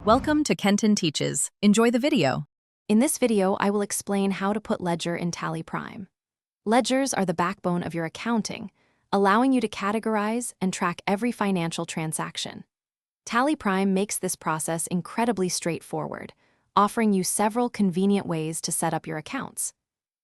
Welcome to Kenton Teaches. Enjoy the video. In this video, I will explain how to put Ledger in Tally Prime. Ledgers are the backbone of your accounting, allowing you to categorize and track every financial transaction. Tally Prime makes this process incredibly straightforward, offering you several convenient ways to set up your accounts.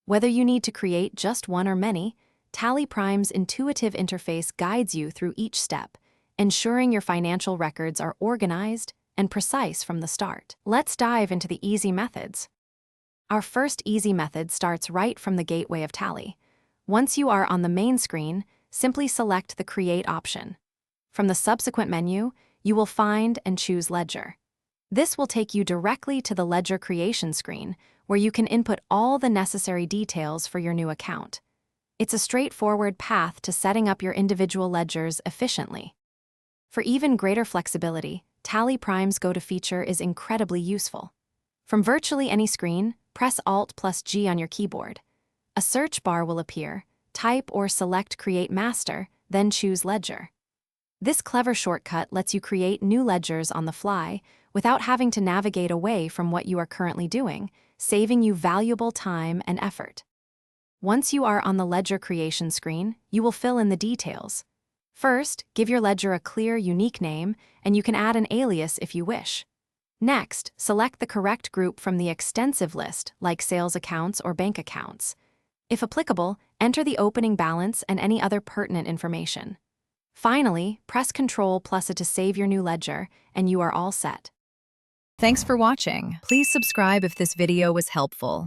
Whether you need to create just one or many, Tally Prime's intuitive interface guides you through each step, ensuring your financial records are organized and precise from the start. Let's dive into the easy methods. Our first easy method starts right from the gateway of Tally. Once you are on the main screen, simply select the Create option. From the subsequent menu, you will find and choose Ledger. This will take you directly to the Ledger creation screen, where you can input all the necessary details for your new account. It's a straightforward path to setting up your individual ledgers efficiently. For even greater flexibility, Tally Prime's Go-To feature is incredibly useful. From virtually any screen, press Alt+G on your keyboard. A search bar will appear, type or select Create Master, then choose Ledger. This clever shortcut lets you create new ledgers on the fly without having to navigate away from what you are currently doing, saving you valuable time and effort. Once you are on the Ledger creation screen, you will fill in the details. First, give your ledger a clear, unique name, and you can add an alias if you wish. Next, select the correct group from the extensive list, like sales accounts or bank accounts. If applicable, enter the opening balance and any other pertinent information. Finally, press Ctrl+A to save your new ledger, and you are all set. Thanks for watching. Please subscribe if this video was helpful.